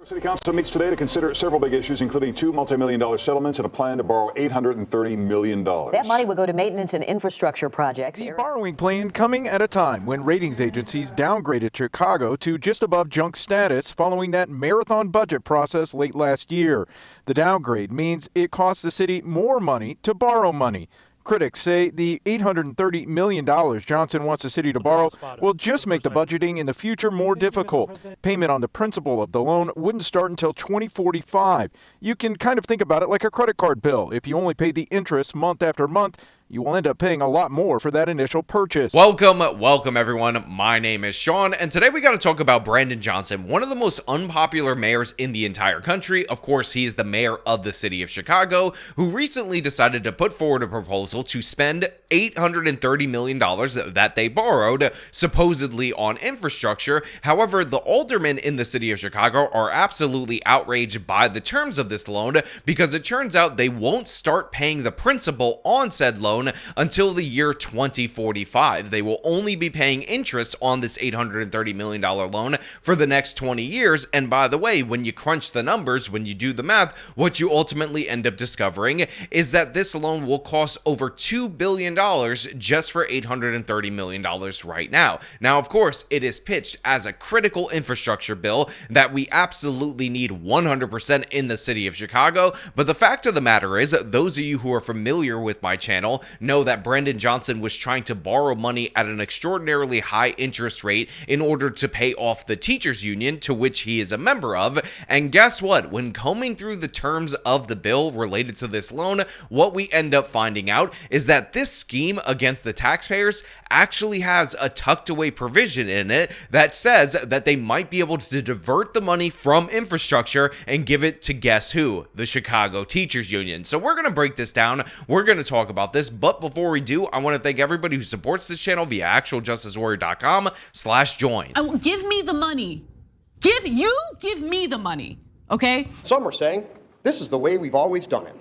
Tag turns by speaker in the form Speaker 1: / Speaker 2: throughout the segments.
Speaker 1: City Council meets today to consider several big issues, including two multi-million-dollar settlements and a plan to borrow $830 million.
Speaker 2: That money would go to maintenance and infrastructure projects.
Speaker 3: The borrowing plan coming at a time when ratings agencies downgraded Chicago to just above junk status following that marathon budget process late last year. The downgrade means it costs the city more money to borrow money. Critics say the $830 million Johnson wants the city to borrow will just make the budgeting in the future more difficult. Payment on the principal of the loan wouldn't start until 2045. You can kind of think about it like a credit card bill. If you only pay the interest month after month, you will end up paying a lot more for that initial purchase.
Speaker 4: Welcome everyone. My name is Sean, and today we got to talk about Brandon Johnson, one of the most unpopular mayors in the entire country. Of course, he is the mayor of the city of Chicago, who recently decided to put forward a proposal to spend $830 million that they borrowed, supposedly on infrastructure. However, the aldermen in the city of Chicago are absolutely outraged by the terms of this loan, because it turns out they won't start paying the principal on said loan until the year 2045. They will only be paying interest on this $830 million loan for the next 20 years. And by the way, when you crunch the numbers, when you do the math, what you ultimately end up discovering is that this loan will cost over $2 billion just for $830 million right now. Now, of course, it is pitched as a critical infrastructure bill that we absolutely need 100% in the city of Chicago. But the fact of the matter is, those of you who are familiar with my channel know that Brandon Johnson was trying to borrow money at an extraordinarily high interest rate in order to pay off the teachers union, to which he is a member of. And guess what? When combing through the terms of the bill related to this loan, what we end up finding out is that this scheme against the taxpayers actually has a tucked away provision in it that says that they might be able to divert the money from infrastructure and give it to, guess who? The Chicago Teachers Union. So we're going to break this down. We're going to talk about this. But before we do, I want to thank everybody who supports this channel via actualjusticewarrior.com/join.
Speaker 5: Give me the money. Give me the money, okay?
Speaker 6: Some are saying this is the way we've always done it.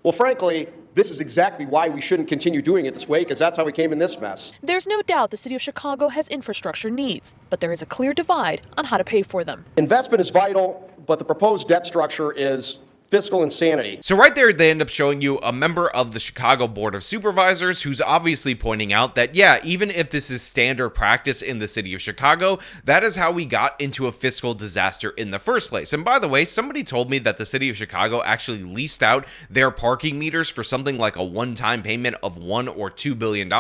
Speaker 6: Well, frankly, this is exactly why we shouldn't continue doing it this way, because that's how we came in this mess.
Speaker 7: There's no doubt the city of Chicago has infrastructure needs, but there is a clear divide on how to pay for them.
Speaker 6: Investment is vital, but the proposed debt structure is fiscal insanity.
Speaker 4: So right there, they end up showing you a member of the Chicago Board of Supervisors who's obviously pointing out that, yeah, even if this is standard practice in the city of Chicago, that is how we got into a fiscal disaster in the first place. And by the way, somebody told me that the city of Chicago actually leased out their parking meters for something like a one-time payment of $1 or $2 billion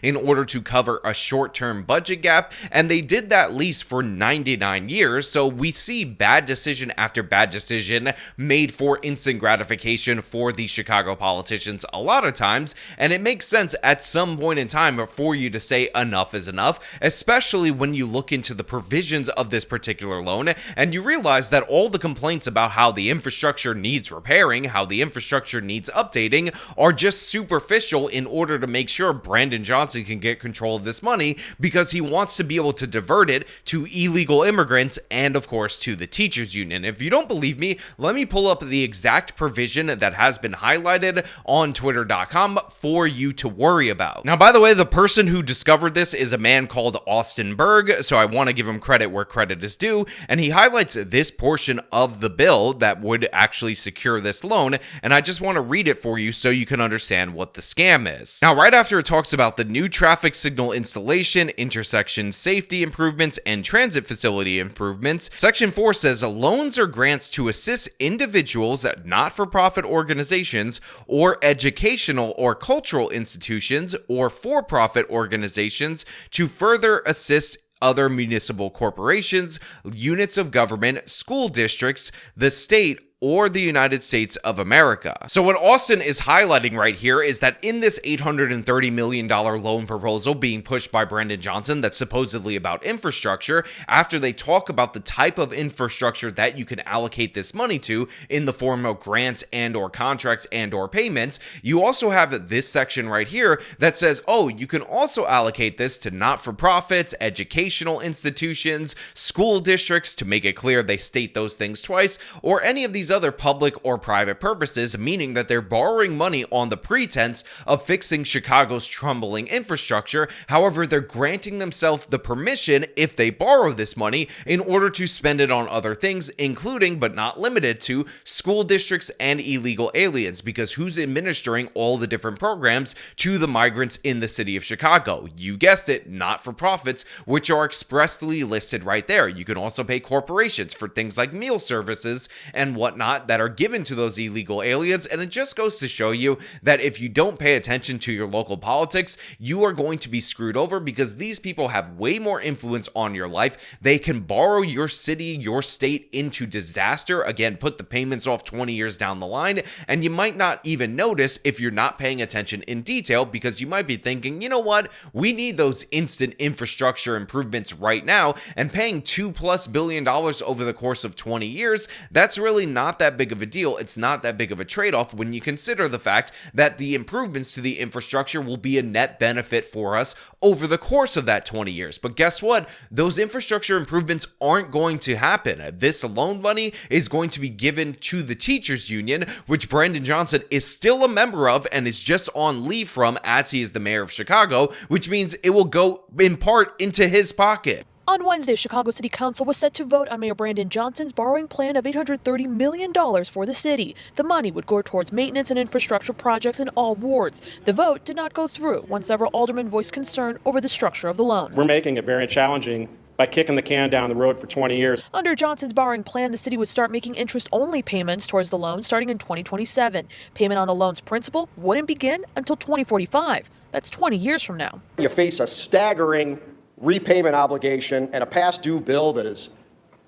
Speaker 4: in order to cover a short-term budget gap. And they did that lease for 99 years. So we see bad decision after bad decision made for instant gratification for the Chicago politicians a lot of times, and it makes sense at some point in time for you to say enough is enough, especially when you look into the provisions of this particular loan and you realize that all the complaints about how the infrastructure needs repairing, how the infrastructure needs updating, are just superficial in order to make sure Brandon Johnson can get control of this money, because he wants to be able to divert it to illegal immigrants and, of course, to the teachers union. If you don't believe me, let me pull up the exact provision that has been highlighted on twitter.com for you to worry about. Now, by the way, the person who discovered this is a man called Austin Berg, so I want to give him credit where credit is due, and he highlights this portion of the bill that would actually secure this loan, and I just want to read it for you so you can understand what the scam is. Now, right after it talks about the new traffic signal installation, intersection safety improvements, and transit facility improvements, Section 4 says loans or grants to assist individuals, not-for-profit organizations, or educational or cultural institutions, or for-profit organizations to further assist other municipal corporations, units of government, school districts, the state, or the United States of America. So what Austin is highlighting right here is that in this $830 million loan proposal being pushed by Brandon Johnson that's supposedly about infrastructure, after they talk about the type of infrastructure that you can allocate this money to in the form of grants and or contracts and or payments, you also have this section right here that says, oh, you can also allocate this to not-for-profits, educational institutions, school districts, to make it clear they state those things twice, or any of these these other public or private purposes, meaning that they're borrowing money on the pretense of fixing Chicago's crumbling infrastructure. However, they're granting themselves the permission, if they borrow this money, in order to spend it on other things, including but not limited to school districts and illegal aliens, because who's administering all the different programs to the migrants in the city of Chicago? You guessed it, not-for-profits, which are expressly listed right there. You can also pay corporations for things like meal services and whatnot that are given to those illegal aliens, and it just goes to show you that if you don't pay attention to your local politics, you are going to be screwed over, because these people have way more influence on your life. They can borrow your city, your state into disaster, again, put the payments off 20 years down the line, and you might not even notice if you're not paying attention in detail, because you might be thinking, you know what, we need those instant infrastructure improvements right now, and paying $2+ billion over the course of 20 years, that's really not that big of a deal. It's not that big of a trade-off when you consider the fact that the improvements to the infrastructure will be a net benefit for us over the course of that 20 years. But guess what? Those infrastructure improvements aren't going to happen. This loan money is going to be given to the teachers union, which Brandon Johnson is still a member of and is just on leave from, as he is the mayor of Chicago, which means it will go in part into his pocket.
Speaker 7: On Wednesday, Chicago City Council was set to vote on Mayor Brandon Johnson's borrowing plan of $830 million for the city. The money would go towards maintenance and infrastructure projects in all wards. The vote did not go through when several aldermen voiced concern over the structure of the loan.
Speaker 6: We're making it very challenging by kicking the can down the road for 20 years.
Speaker 7: Under Johnson's borrowing plan, the city would start making interest-only payments towards the loan starting in 2027. Payment on the loan's principal wouldn't begin until 2045. That's 20 years from now.
Speaker 6: You face a staggering repayment obligation and a past due bill that is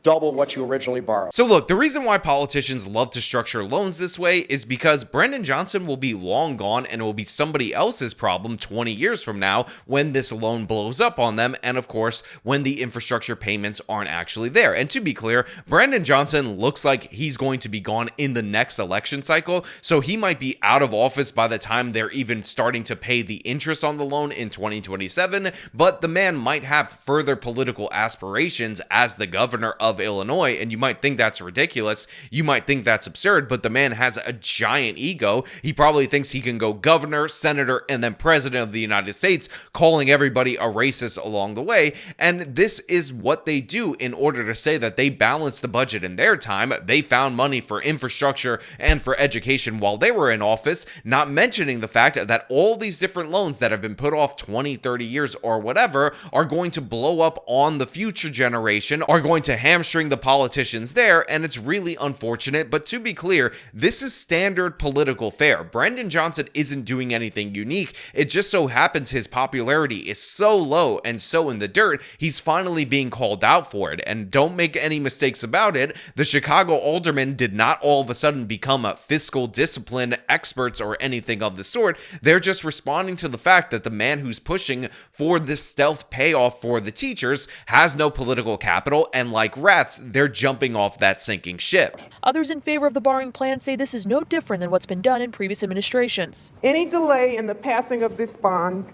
Speaker 6: double what you originally borrowed.
Speaker 4: So look, the reason why politicians love to structure loans this way is because Brandon Johnson will be long gone, and it will be somebody else's problem 20 years from now when this loan blows up on them, and of course when the infrastructure payments aren't actually there. And to be clear, Brandon Johnson looks like he's going to be gone in the next election cycle, so he might be out of office by the time they're even starting to pay the interest on the loan in 2027, but the man might have further political aspirations as the governor of Illinois, and you might think that's ridiculous, you might think that's absurd, but the man has a giant ego. He probably thinks he can go governor, senator, and then president of the United States, calling everybody a racist along the way, and this is what they do in order to say that they balanced the budget in their time. They found money for infrastructure and for education while they were in office, not mentioning the fact that all these different loans that have been put off 20, 30 years or whatever are going to blow up on the future generation, are going to hamstring the politicians there, and it's really unfortunate. But to be clear, this is standard political fare. Brandon Johnson isn't doing anything unique. It just so happens his popularity is so low and so in the dirt, he's finally being called out for it. And don't make any mistakes about it, the Chicago aldermen did not all of a sudden become a fiscal discipline experts or anything of the sort. They're just responding to the fact that the man who's pushing for this stealth payoff for the teachers has no political capital, and like rats, they're jumping off that sinking ship.
Speaker 7: Others in favor of the borrowing plan say this is no different than what's been done in previous administrations.
Speaker 8: Any delay in the passing of this bond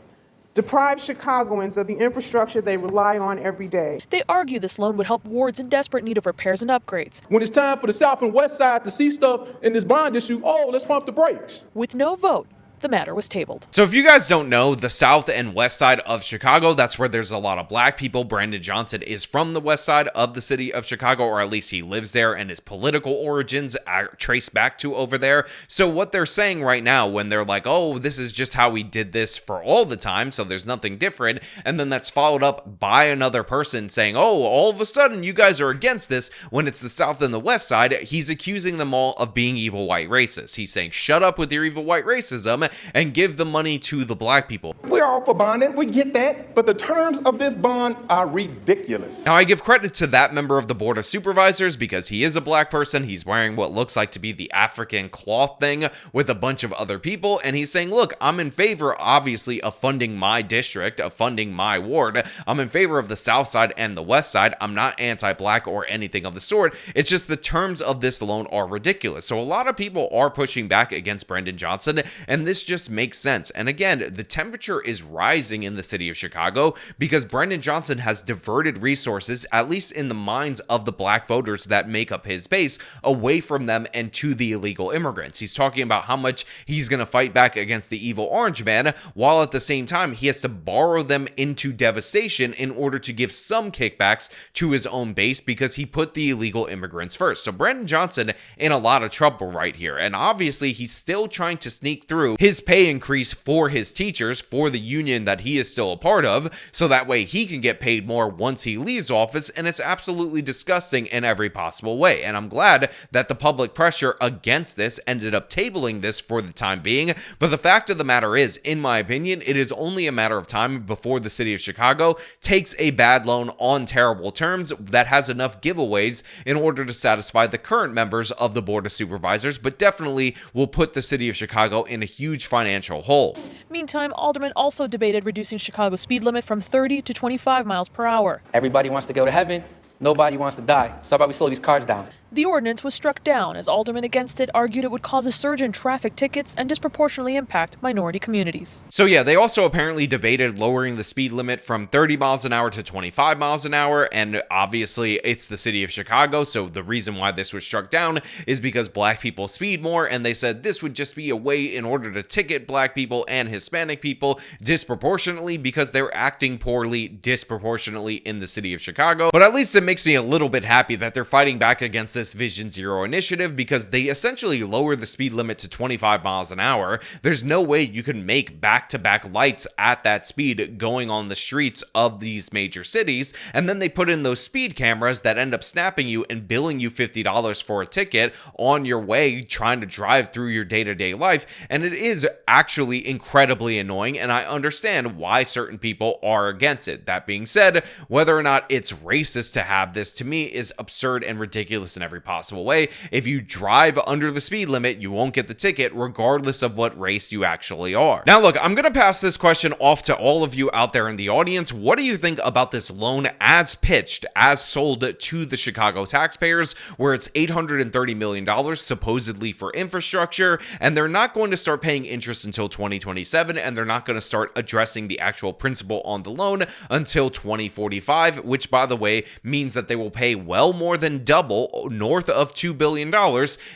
Speaker 8: deprives Chicagoans of the infrastructure they rely on every day.
Speaker 7: They argue this loan would help wards in desperate need of repairs and upgrades.
Speaker 9: When it's time for the South and West Side to see stuff in this bond issue, oh, let's pump the brakes.
Speaker 7: With no vote, the matter was tabled.
Speaker 4: So if you guys don't know, the south and west side of Chicago, that's where there's a lot of black people. Brandon Johnson is from the west side of the city of Chicago, or at least he lives there, and his political origins are traced back to over there. So what they're saying right now when they're like, oh, this is just how we did this for all the time, so there's nothing different, and then that's followed up by another person saying, oh, all of a sudden you guys are against this, when it's the south and the west side, he's accusing them all of being evil white racists. He's saying, shut up with your evil white racism and give the money to the black people.
Speaker 10: We're all for bonding, we get that, but the terms of this bond are ridiculous.
Speaker 4: Now, I give credit to that member of the Board of Supervisors because he is a black person. He's wearing what looks like to be the African cloth thing with a bunch of other people, and he's saying, look, I'm in favor, obviously, of funding my district, of funding my ward. I'm in favor of the south side and the west side. I'm not anti-black or anything of the sort. It's just the terms of this loan are ridiculous. So a lot of people are pushing back against Brandon Johnson, and this this just makes sense. And again, the temperature is rising in the city of Chicago because Brandon Johnson has diverted resources, at least in the minds of the black voters that make up his base, away from them and to the illegal immigrants. He's talking about how much he's going to fight back against the evil orange man, while at the same time he has to borrow them into devastation in order to give some kickbacks to his own base because he put the illegal immigrants first. So Brandon Johnson in a lot of trouble right here. And obviously he's still trying to sneak through his pay increase for his teachers, for the union that he is still a part of, so that way he can get paid more once he leaves office. And it's absolutely disgusting in every possible way. And I'm glad that the public pressure against this ended up tabling this for the time being. But the fact of the matter is, in my opinion, it is only a matter of time before the city of Chicago takes a bad loan on terrible terms that has enough giveaways in order to satisfy the current members of the Board of Supervisors, but definitely will put the city of Chicago in a huge financial hole.
Speaker 7: Meantime, aldermen also debated reducing Chicago's speed limit from 30 to 25 miles per hour.
Speaker 11: Everybody wants to go to heaven. Nobody wants to die. So how about we slow these cars down?
Speaker 7: The ordinance was struck down as aldermen against it argued it would cause a surge in traffic tickets and disproportionately impact minority communities.
Speaker 4: So yeah, they also apparently debated lowering the speed limit from 30 miles an hour to 25 miles an hour, and obviously it's the city of Chicago, so the reason why this was struck down is because black people speed more, and they said this would just be a way in order to ticket black people and Hispanic people disproportionately because they're acting poorly disproportionately in the city of Chicago. But at least it makes me a little bit happy that they're fighting back against this Vision Zero initiative, because they essentially lower the speed limit to 25 miles an hour. There's no way you can make back-to-back lights at that speed going on the streets of these major cities, and then they put in those speed cameras that end up snapping you and billing you $50 for a ticket on your way trying to drive through your day-to-day life, and it is actually incredibly annoying, and I understand why certain people are against it. That being said, whether or not it's racist to have this, to me, is absurd and ridiculous in every possible way. If you drive under the speed limit, you won't get the ticket regardless of what race you actually are. Now look, I'm going to pass this question off to all of you out there in the audience. What do you think about this loan as pitched, as sold to the Chicago taxpayers, where it's $830 million supposedly for infrastructure, and they're not going to start paying interest until 2027, and they're not going to start addressing the actual principal on the loan until 2045, which by the way means that they will pay well more than double, north of $2 billion,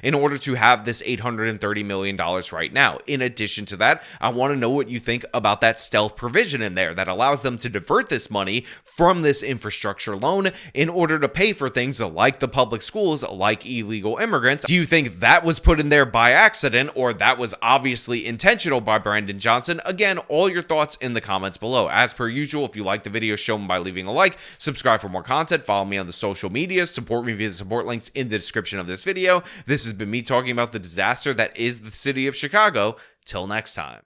Speaker 4: in order to have this $830 million right now. In addition to that, I want to know what you think about that stealth provision in there that allows them to divert this money from this infrastructure loan in order to pay for things like the public schools, like illegal immigrants. Do you think that was put in there by accident, or that was obviously intentional by Brandon Johnson? Again, all your thoughts in the comments below. As per usual, if you like the video, show them by leaving a like, subscribe for more content, follow me on the social media, support me via the support links in the description of this video. This has been me talking about the disaster that is the city of Chicago. Till next time.